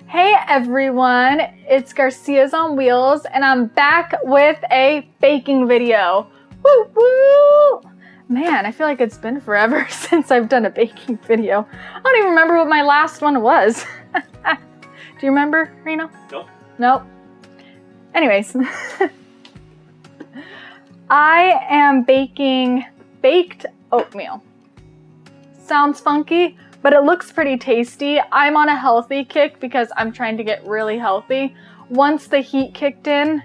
Hey everyone, it's Garcias on Wheels and I'm back with a baking video. Woo woo! Man, I feel like it's been forever since I've done a baking video. I don't even remember what my last one was. Do you remember, Reno? Nope. Nope. Anyways, I am baking baked oatmeal. Sounds funky, but it looks pretty tasty. I'm on a healthy kick because I'm trying to get really healthy. Once the heat kicked in,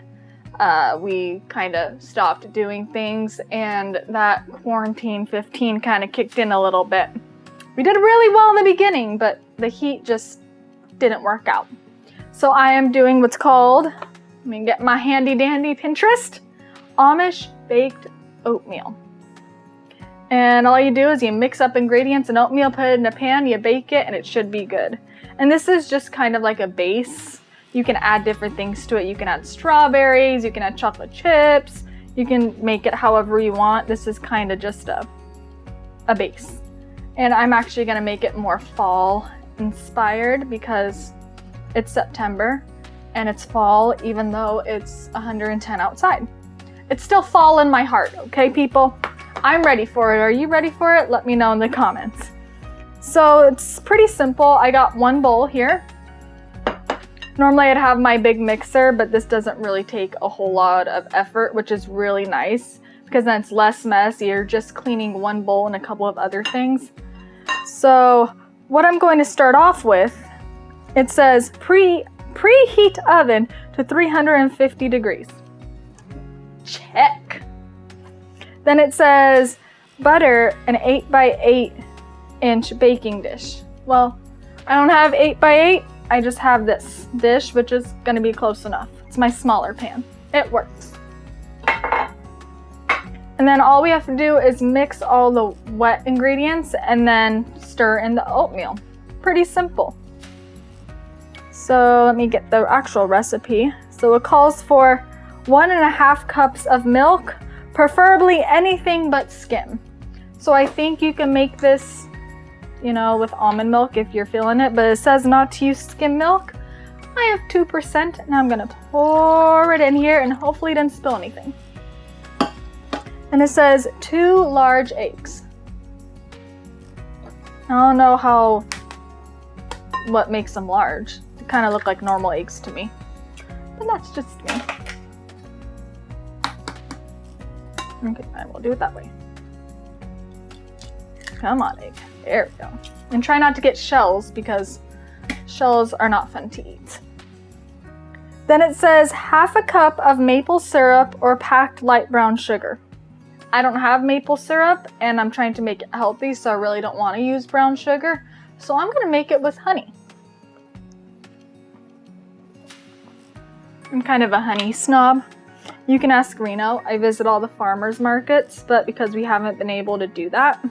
we kind of stopped doing things and that quarantine 15 kind of kicked in a little bit. We did really well in the beginning, but the heat just didn't work out. So I am doing what's called, let me get my handy dandy Pinterest, AMISH baked oatmeal. And all you do is you mix up ingredients and oatmeal, put it in a pan, you bake it, and it should be good. And this is just kind of like a base. You can add different things to it. You can add strawberries, you can add chocolate chips, you can make it however you want. This is kind of just a base. And I'm actually gonna make it more fall inspired because it's September and it's fall even though it's 110 outside. It's still fall in my heart, okay people? I'm ready for it. Are you ready for it? Let me know in the comments. So it's pretty simple. I got one bowl here. Normally I'd have my big mixer, but this doesn't really take a whole lot of effort, which is really nice because then it's less mess. You're just cleaning one bowl and a couple of other things. So what I'm going to start off with, it says preheat oven to 350 degrees. Check. Then it says butter an 8x8-inch baking dish. Well, I don't have 8x8. I just have this dish, which is going to be close enough. It's my smaller pan. It works. And then all we have to do is mix all the wet ingredients and then stir in the oatmeal. Pretty simple. So let me get the actual recipe. So it calls for 1.5 cups of milk, preferably anything but skim. So I think you can make this, you know, with almond milk if you're feeling it, but it says not to use skim milk. I have 2% and I'm gonna pour it in here and hopefully it didn't spill anything. And it says 2 large eggs. I don't know what makes them large. They kind of look like normal eggs to me, but that's just me. Okay, fine, we'll do it that way. Come on, egg. There we go. And try not to get shells because shells are not fun to eat. Then it says 1/2 cup of maple syrup or packed light brown sugar. I don't have maple syrup and I'm trying to make it healthy, so I really don't want to use brown sugar. So I'm going to make it with honey. I'm kind of a honey snob. You can ask Reno. I visit all the farmers markets, but because we haven't been able to do that,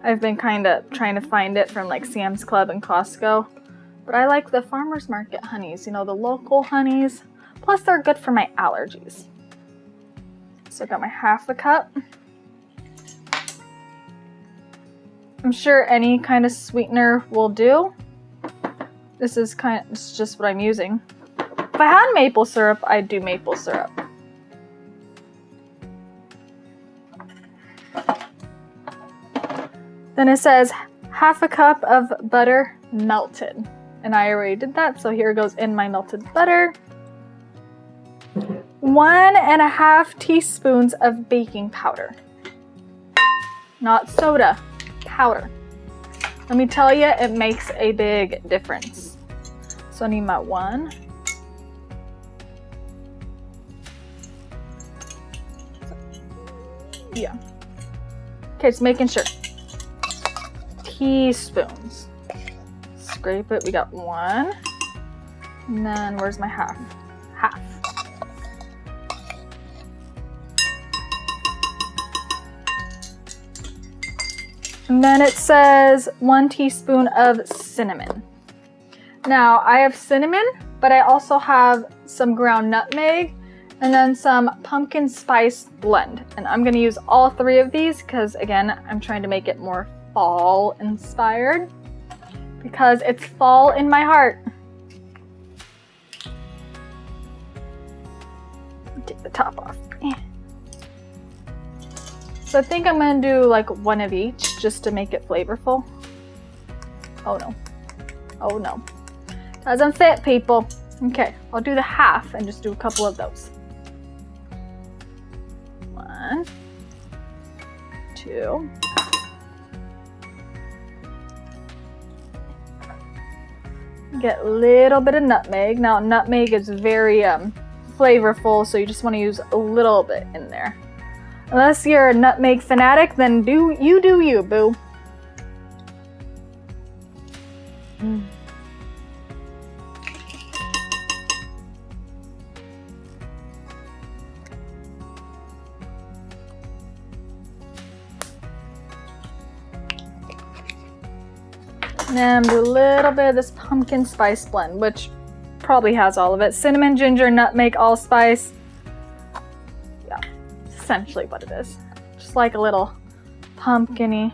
I've been kind of trying to find it from like Sam's Club and Costco. But I like the farmers market honeys, you know, the local honeys. Plus they're good for my allergies. So I got my 1/2 cup. I'm sure any kind of sweetener will do. This is just what I'm using. If I had maple syrup, I'd do maple syrup. Then it says 1/2 cup of butter melted. And I already did that, so here goes in my melted butter. 1.5 teaspoons of baking powder. Not soda, powder. Let me tell you, it makes a big difference. So I need my 1. Yeah. Okay, just making sure. Teaspoons. Scrape it. We got 1. And then where's my 1/2? 1/2. And then it says 1 teaspoon of cinnamon. Now I have cinnamon, but I also have some ground nutmeg and then some pumpkin spice blend. And I'm gonna use all 3 of these because again, I'm trying to make it more fall inspired because it's fall in my heart. top off. So I think I'm gonna do like one of each just to make it flavorful. Oh no. Oh no. Doesn't fit, people. Okay, I'll do the half and just do a couple of those. 1, 2. Get a little bit of nutmeg. Now nutmeg is very flavorful, so you just want to use a little bit in there. Unless you're a nutmeg fanatic, then do you, boo. And then do a little bit of this pumpkin spice blend, which probably has all of it. Cinnamon, ginger, nutmeg, allspice. Yeah, it's essentially what it is. Just like a little pumpkin-y.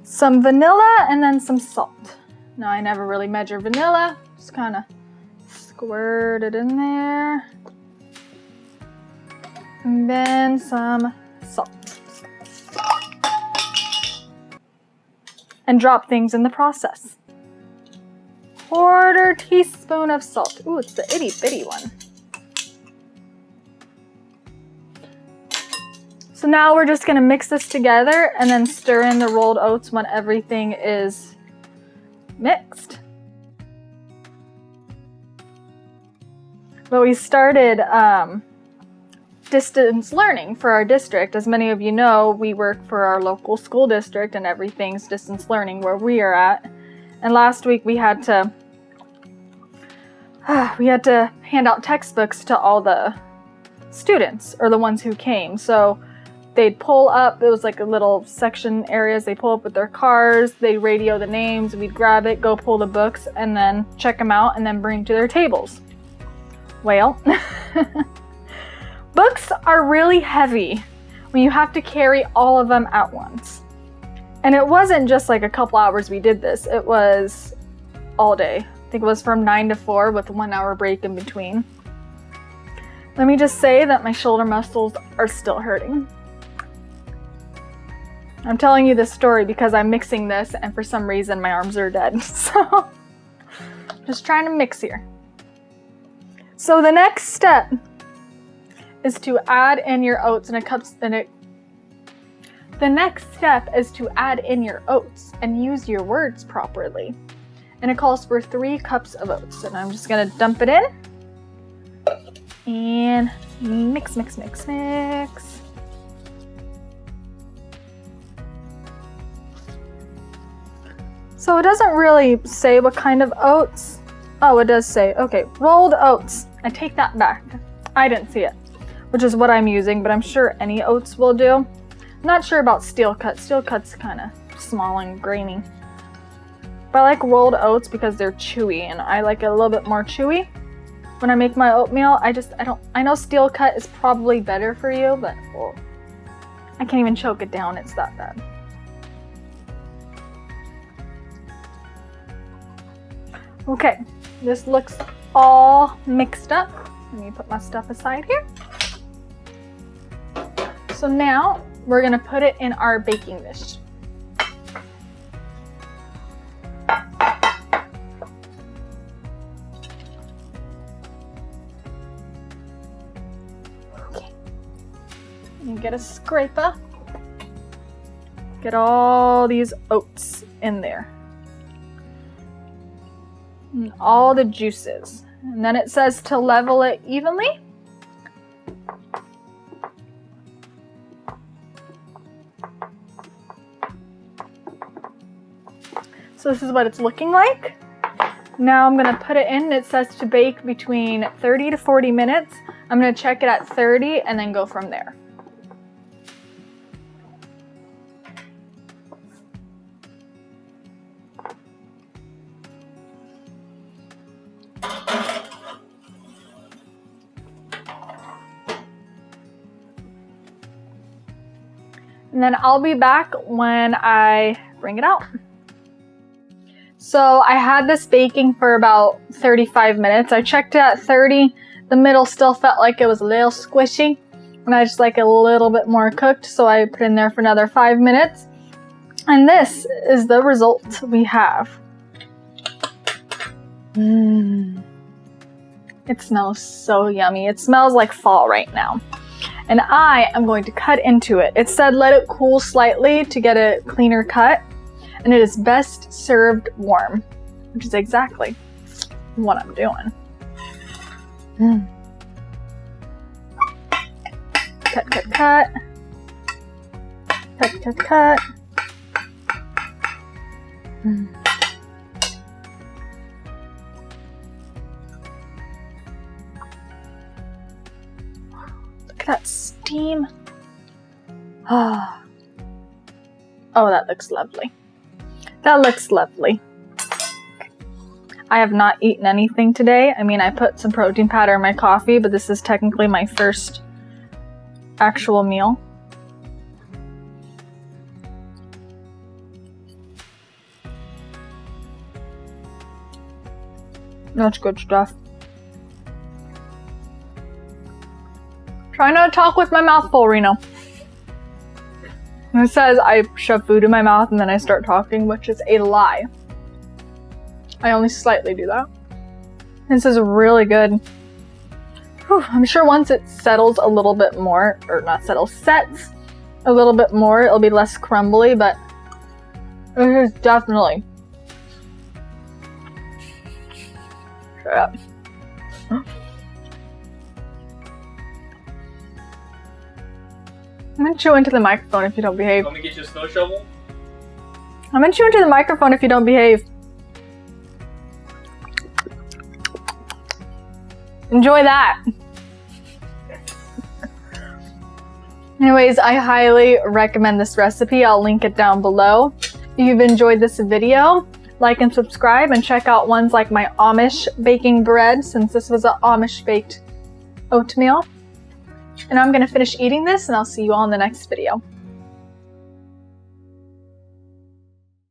Some vanilla and then some salt. Now I never really measure vanilla, just kind of squirt it in there. And then some salt. And drop things in the process. 1/4 teaspoon of salt. Ooh, it's the itty bitty one. So now we're just gonna mix this together and then stir in the rolled oats when everything is mixed. But we started distance learning for our district. As many of you know, we work for our local school district and everything's distance learning where we are at. And last week we had to hand out textbooks to all the students, or the ones who came. So they'd pull up, it was like a little section areas, they pull up with their cars, they radio the names, we'd grab it, go pull the books, and then check them out and then bring them to their tables. Well, books are really heavy when you have to carry all of them at once. And it wasn't just like a couple hours we did this, it was all day. I think it was from 9 to 4 with a 1 hour break in between. Let me just say that my shoulder muscles are still hurting. I'm telling you this story because I'm mixing this and for some reason my arms are dead. So, just trying to mix here. So the next step is to add in your oats in a cup. The next step is to add in your oats and use your words properly. And it calls for 3 cups of oats. And I'm just gonna dump it in and mix, mix, mix, mix. So it doesn't really say what kind of oats. Oh, it does say, okay, rolled oats. I take that back. I didn't see it, which is what I'm using, but I'm sure any oats will do. I'm not sure about steel cut. Steel cut's kind of small and grainy. But I like rolled oats because they're chewy, and I like it a little bit more chewy when I make my oatmeal. I know steel cut is probably better for you, but well, I can't even choke it down. It's that bad. Okay, this looks all mixed up. Let me put my stuff aside here. So now we're gonna put it in our baking dish. Okay, and get a scraper. Get all these oats in there. And all the juices. And then it says to level it evenly. So this is what it's looking like. Now I'm gonna put it in. It says to bake between 30 to 40 minutes. I'm gonna check it at 30 and then go from there. And then I'll be back when I bring it out. So I had this baking for about 35 minutes. I checked it at 30. The middle still felt like it was a little squishy, and I just like it a little bit more cooked, so I put in there for another 5 minutes. And this is the result we have. It smells so yummy. It smells like fall right now. And I am going to cut into it. It said let it cool slightly to get a cleaner cut. And it is best served warm, which is exactly what I'm doing. Cut, cut, cut. Cut, cut, cut. Look at that steam. Oh, that looks lovely. That looks lovely. I have not eaten anything today. I mean, I put some protein powder in my coffee, but this is technically my first actual meal. That's good stuff. Try not to talk with my mouth full, Reno. It says I shove food in my mouth and then I start talking, which is a lie. I only slightly do that. This is really good. Whew, I'm sure once it settles a little bit more, or not settles, sets a little bit more, it'll be less crumbly, but it is definitely. Shut up. I'm gonna chew into the microphone if you don't behave. Want me to get you a snow shovel? I'm gonna chew into the microphone if you don't behave. Enjoy that. Anyways, I highly recommend this recipe. I'll link it down below. If you've enjoyed this video, like and subscribe, and check out ones like my Amish baking bread, since this was an Amish baked oatmeal. And I'm gonna finish eating this, and I'll see you all in the next video.